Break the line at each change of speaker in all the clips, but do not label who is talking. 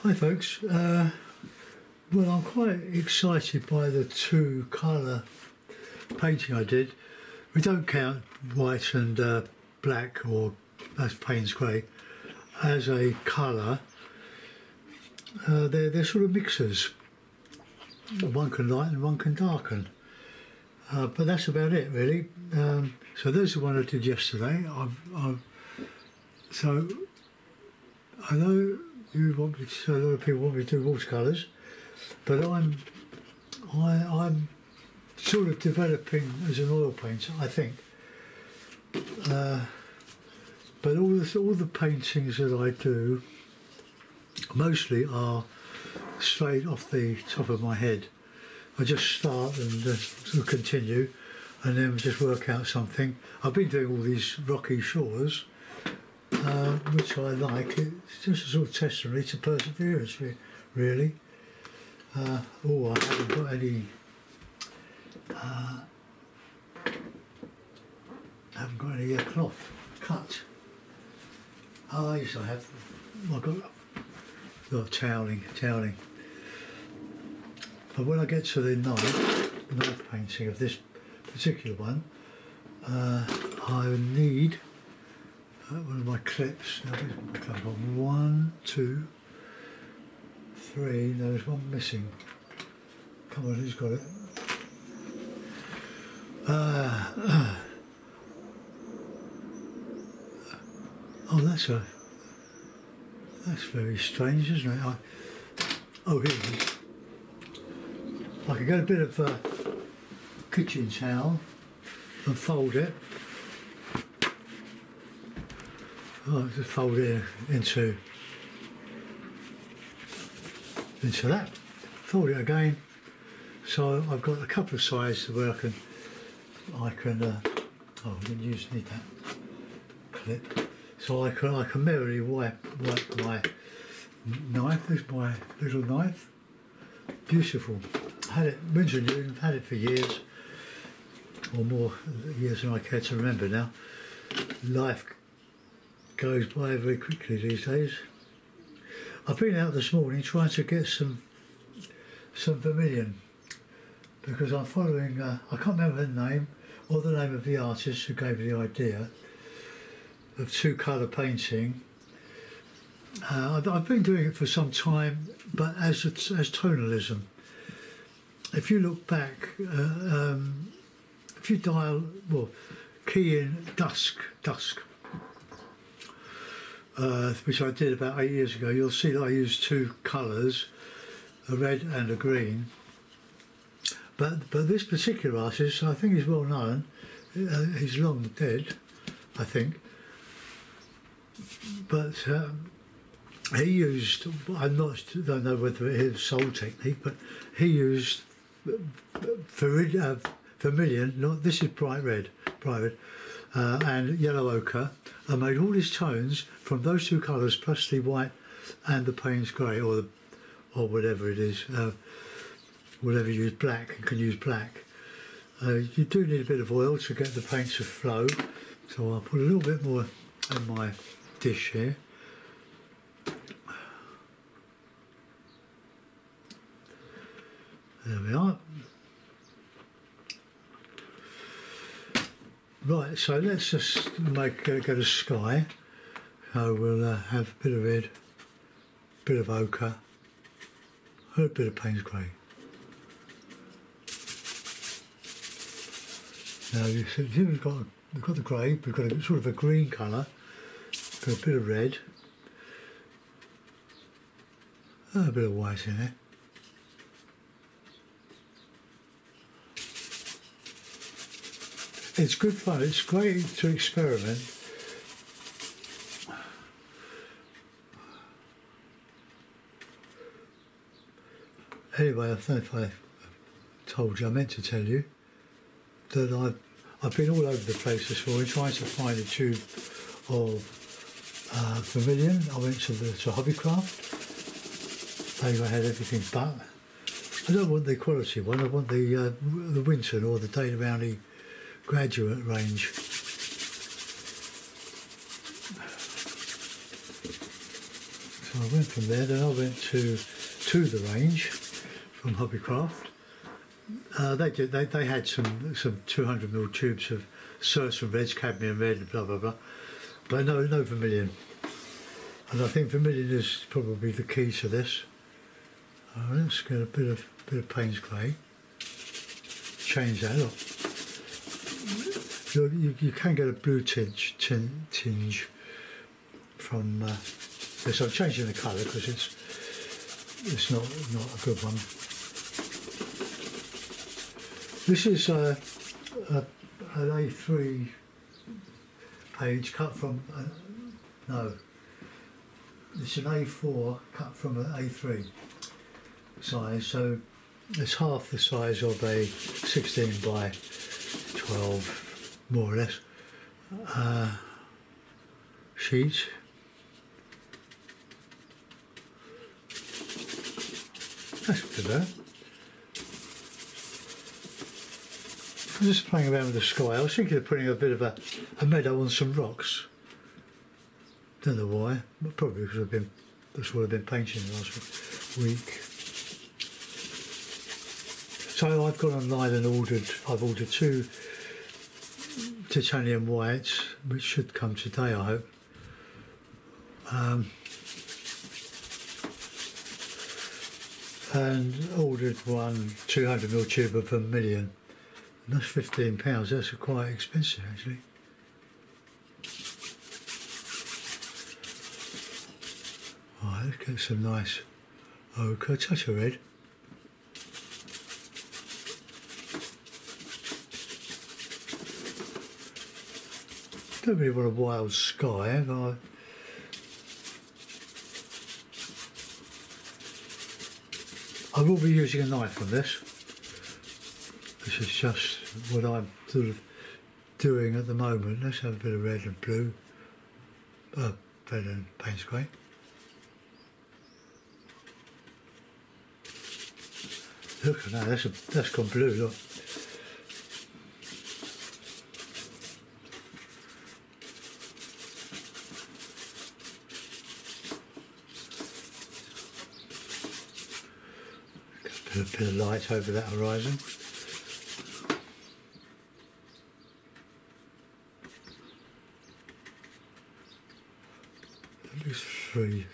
Hi folks, well I'm quite excited by the two colour painting I did. We don't count white and black, or that's Payne's grey, as a colour. They're sort of mixers. One can lighten, one can darken. But that's about it really. So there's the one I did yesterday. So I know you want me to, a lot of people want me to do watercolours, but I'm sort of developing as an oil painter, I think. But all the paintings that I do mostly are straight off the top of my head. I just start and just sort of continue, and then just work out something. I've been doing all these rocky shores, which I like. It's just a sort of testimony to perseverance, really. I haven't got any. Cloth cut. Oh, yes, I have. I've got toweling. But when I get to the knife painting of this particular one, I need one of my clips. Now, I've got 1, 2, 3. There's one missing. Come on, who's got it? Oh, that's very strange, isn't it? Oh, here it is. I can get a bit of kitchen towel and fold it. Just fold it into that. Fold it again. So I've got a couple of sides where I can. I didn't need that clip. So I can merrily wipe my knife. There's my little knife. Beautiful. Had it, Windsor and Newton, I've had it for years, or more years than I care to remember now. Life goes by very quickly these days. I've been out this morning trying to get some vermilion, because I'm following, I can't remember the name or the name of the artist who gave me the idea of two colour painting. I've been doing it for some time, but as tonalism. If you look back, if you key in dusk, which I did about 8 years ago, you'll see that I used two colours, a red and a green. But this particular artist, I think he's well known. He's long dead, I think. But he used, don't know whether it is soul technique, but he used vermilion, this is bright red, and yellow ochre, and made all his tones from those two colours plus the white and the Payne's grey, or whatever it is, whatever you use, black, you can use black. You do need a bit of oil to get the paint to flow, so I'll put a little bit more in my dish here. There we are. Right, so let's just get a sky. So we'll have a bit of red, a bit of ochre, and a bit of Payne's grey. Now you see we've got the grey, we've got a sort of a green colour, got a bit of red, and a bit of white in there. It's good fun, it's great to experiment. Anyway, I don't know if I told you, I meant to tell you, that I've been all over the place this morning trying to find a tube of vermilion. I went to Hobbycraft. They had everything, but I don't want the quality one, I want the Winton or the Dana Rowney graduate range. So I went from there, then I went to the range from Hobbycraft. They had some 200ml tubes of certain reds, cadmium red, blah blah blah, but no vermilion. And I think vermilion is probably the key to this. Let's get a bit of Payne's grey. Change that up. You can get a blue tinge from this. I'm changing the colour because it's not a good one. This is an A3 page cut from no. It's an A4 cut from an A3 size, so it's half the size of a 16 by 12, more or less, sheet. That's good though. I'm just playing around with the sky. I was thinking of putting a bit of a meadow on some rocks. Don't know why, but probably because that's what I've been painting the last week. So I've gone online and I've ordered 2 titanium whites, which should come today, I hope. And ordered one 200ml tube of vermilion. And that's £15. That's quite expensive actually. Right, let's get some nice ochre, touch of red. Don't really want a wild sky, but I will be using a knife on this. This is just what I'm sort of doing at the moment. Let's have a bit of red and blue, red and Payne's grey. Look at that, that's gone blue, look. A bit of light over that horizon. At least 3.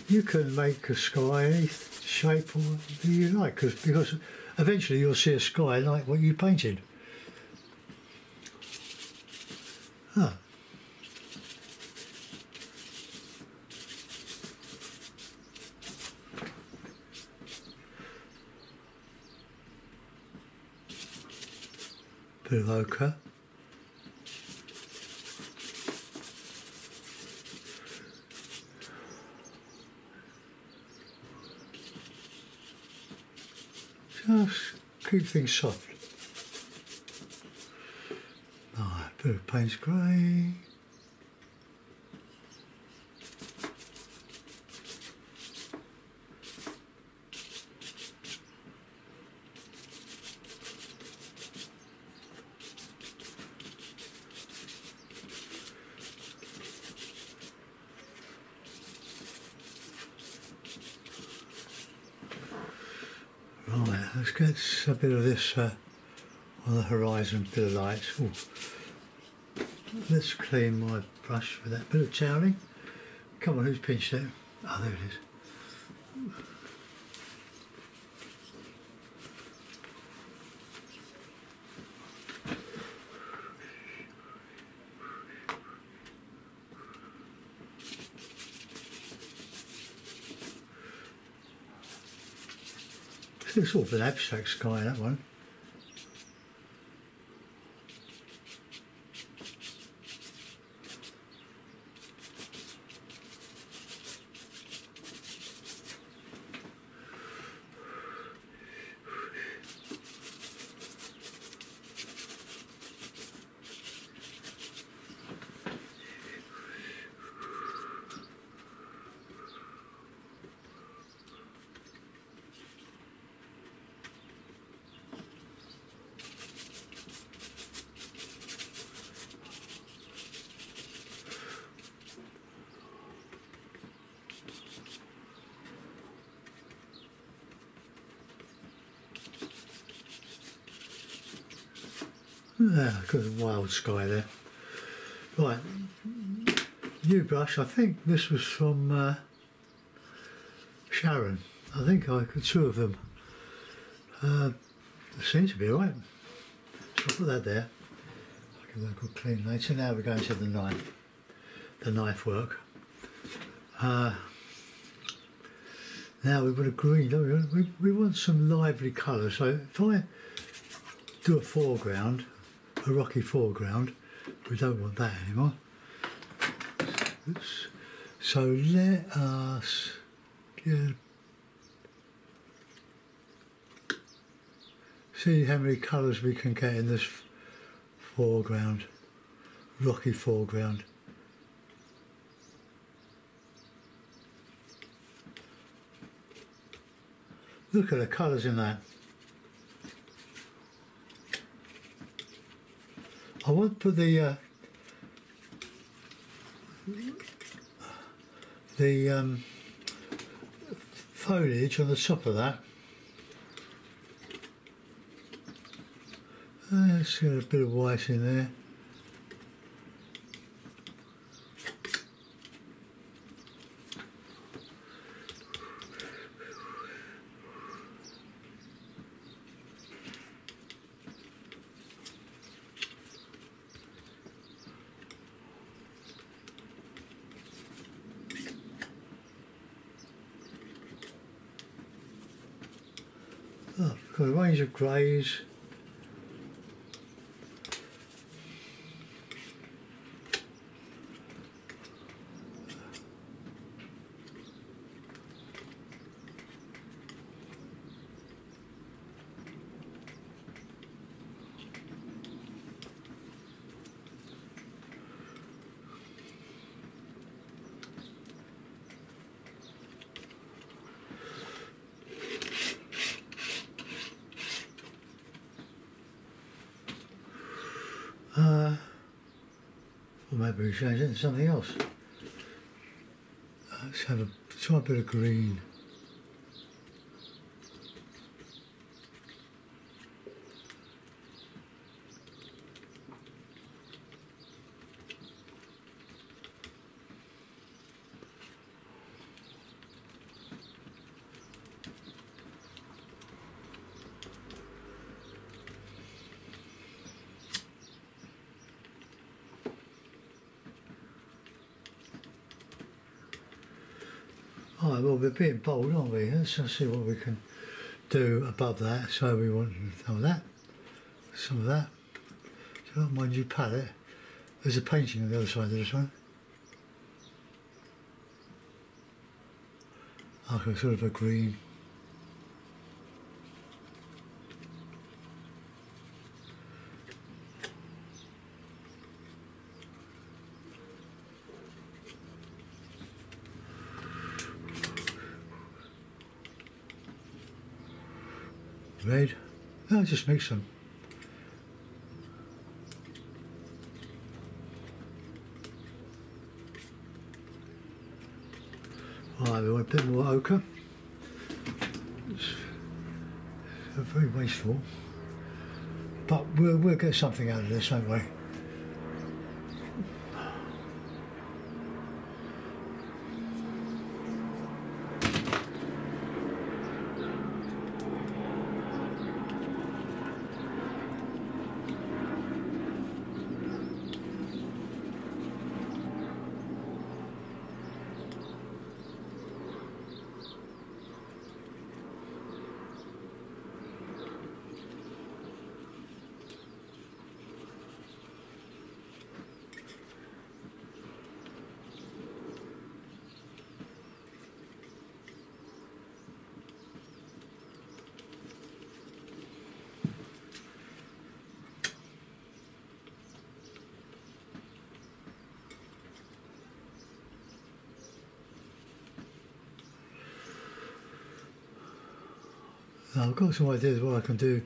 You can make a sky any shape or you like, because eventually you'll see a sky like what you painted. Ah. Bit of ochre. Just keep things soft. Right, bit of Payne's grey. Right, let's get a bit of this on the horizon, bit of light. Ooh. Let's clean my brush with that bit of toweling. Come on, who's pinched it? Oh, there it is. It's sort of an abstract sky, that one. Yeah, got a wild sky there. Right, new brush. I think this was from Sharon. I think I got two of them. They seem to be right. So I'll put that there. I'll give that a good clean later. Now we're going to the knife work. Now we've got a green, don't we? We want some lively colour. So if I do a foreground, a rocky foreground, we don't want that anymore. Oops. So let us get, see how many colours we can get in this foreground, rocky foreground. Look at the colours in that. I want to put the foliage on the top of that. Let's get a bit of white in there. Oh, got a range of greys. Or maybe we change it into something else. Let's have try a bit of green. All right, well, we're being bold, aren't we? Let's just see what we can do above that. So we want some of that, some of that. So my new palette. There's a painting on the other side of this one. Like a sort of a green. Red. I'll just mix them. Alright, we want a bit more ochre. It's very wasteful. But we'll get something out of this, won't we? Now I've got some ideas what I can do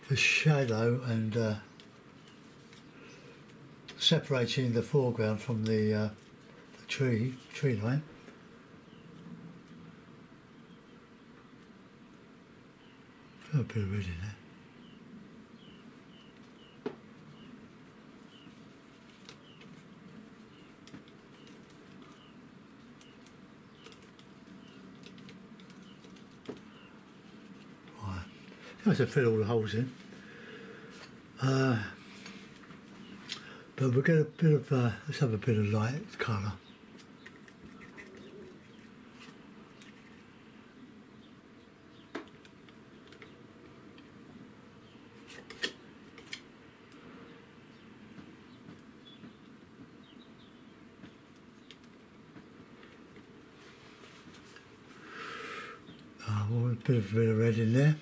for shadow and separating the foreground from the tree line. Got a bit of red in there. have to fill all the holes in. But we'll get a bit of, let's have a bit of light colour. A bit of red in there.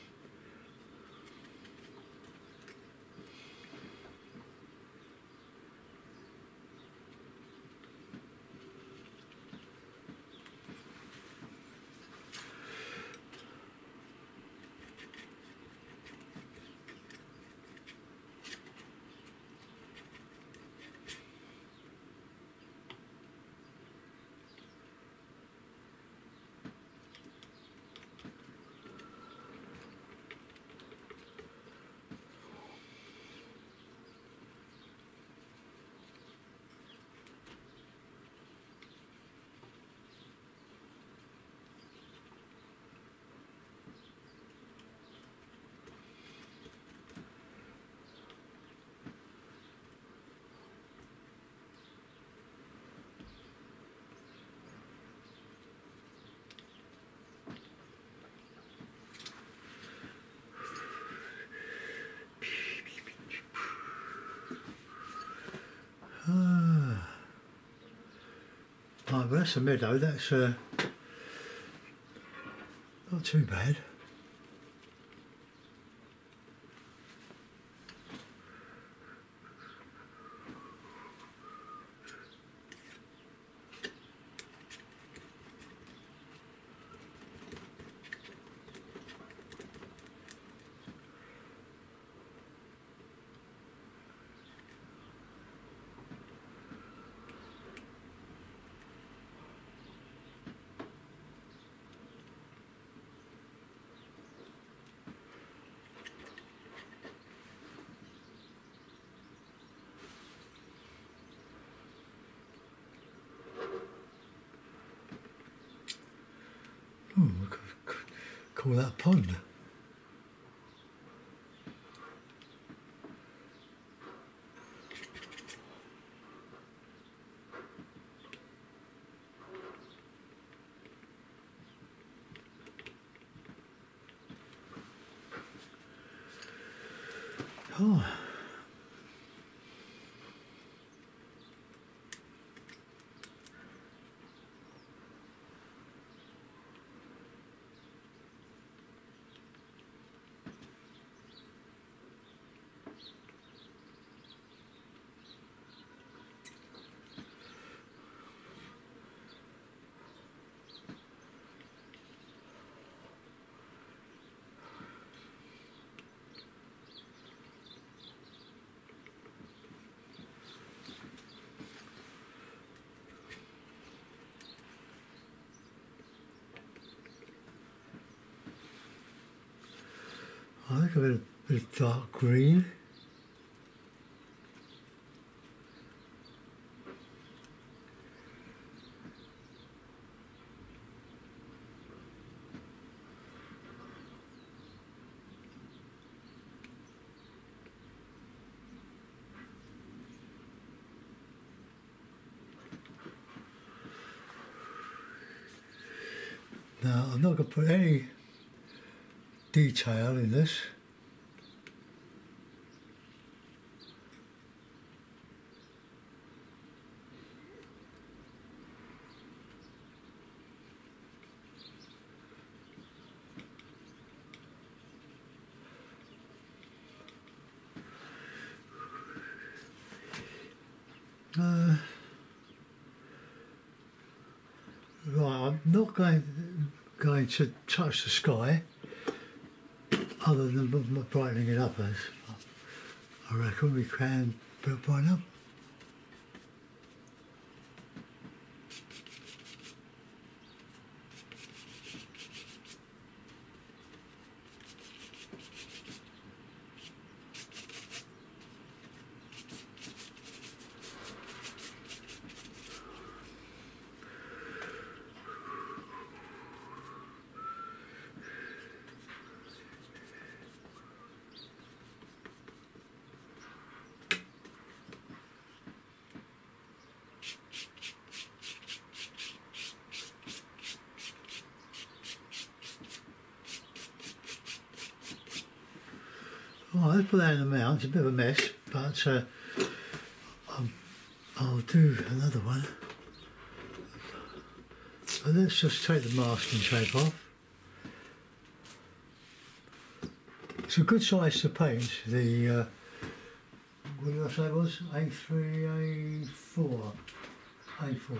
Right, well that's a meadow, that's not too bad. We could call that a pond. Oh. I think a bit of dark green. Now I'm not going to put any detail in this. Right, I'm not going to touch the sky other than brightening it up as I reckon we can brighten up. Right, let's put that in the mount. It's a bit of a mess, but I'll do another one. But let's just take the masking tape off. It's a good size to paint. The what did I say it was? A3, A4, A4.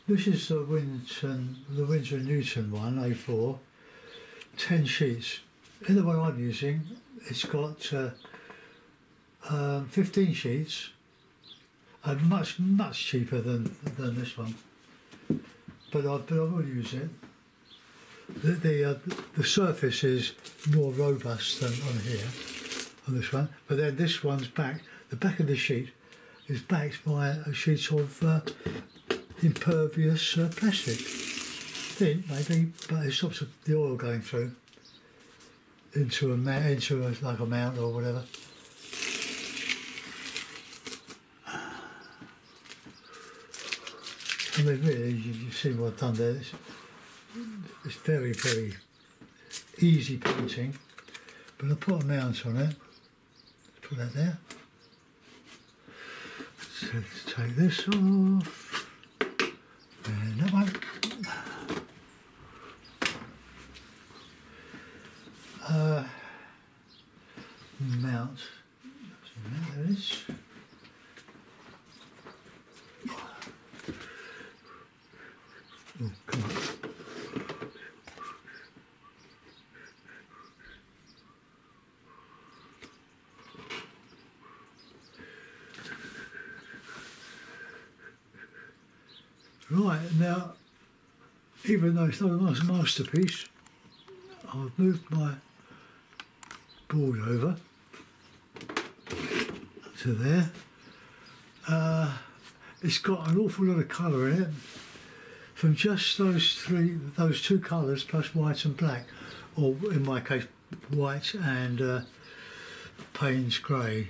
This is the Winsor Newton one, A4, 10 sheets. In the one I'm using, it's got 15 sheets, and much cheaper than this one. But I will use it. The surface is more robust than on here, on this one. But then this one's back. The back of the sheet is backed by a sheet of impervious plastic. Thin, maybe, but it stops the oil going through into like a mount or whatever. I mean, really, you see what I've done there. It's very, very easy painting, but I'll put a mount on it. Put that there. So let's take this off, and that one. Mount. There it is. Oh, come on. Right, now, even though it's not a nice masterpiece, I've moved my board over to there. It's got an awful lot of colour in it, from just those two colours plus white and black, or in my case white and Payne's grey.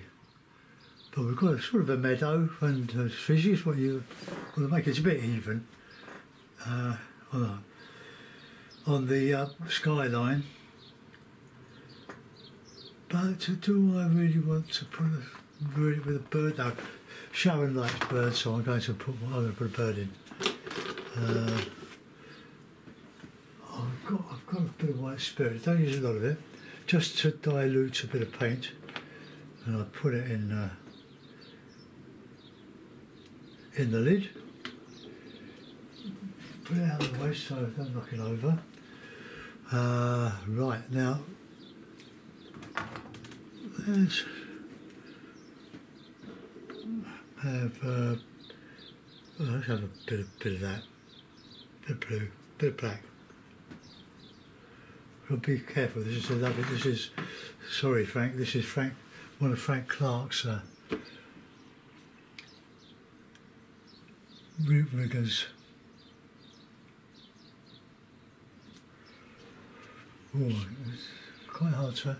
But we've got a sort of a meadow and fishes. What you want to make it a bit even on the skyline. But do I really want to put with a bird? No, Sharon likes birds, so I'm going to put a bird in. I've got a bit of white spirit. Don't use a lot of it, just to dilute a bit of paint, and I put it in the lid. Put it out of the way so I don't knock it over. Right, now let's have a bit of that, bit of blue, bit of black. But be careful. This is sorry, Frank. This is one of Frank Clark's root riggers. Oh, it's quite hard to.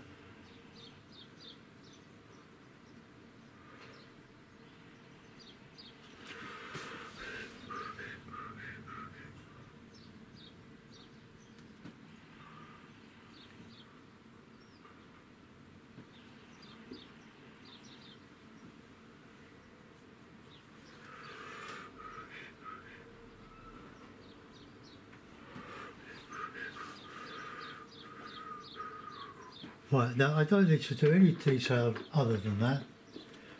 Right, now I don't need to do any detail other than that.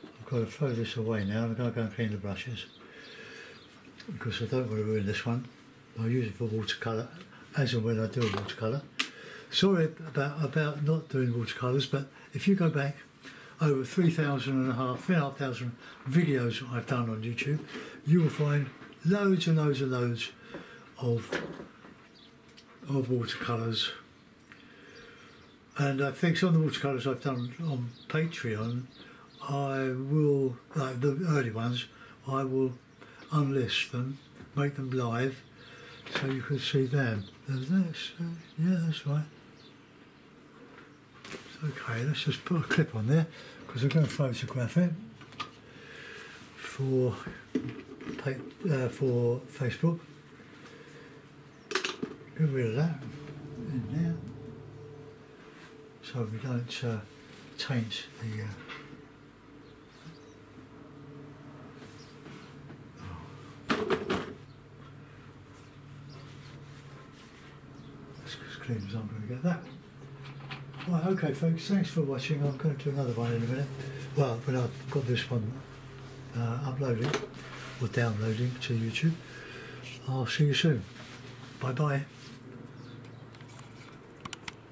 I've got to throw this away now. I'm going to go and clean the brushes because I don't want to ruin this one. I'll use it for watercolour as and when I do a watercolour. Sorry about not doing watercolours, but if you go back over 3,500 videos I've done on YouTube, you will find loads and loads and loads of watercolours. And I think some of the watercolours I've done on Patreon, I will, like the early ones, I will unlist them, make them live, so you can see them. There's this, yeah, that's right. Okay, let's just put a clip on there, because I'm going to photograph it for Facebook. Get rid of that in there. so we don't taint the that's as clean as I'm going to get that. Right, okay folks, thanks for watching. I'm going to do another one in a minute. Well, when I've got this one uploading or downloading to YouTube. I'll see you soon. Bye bye.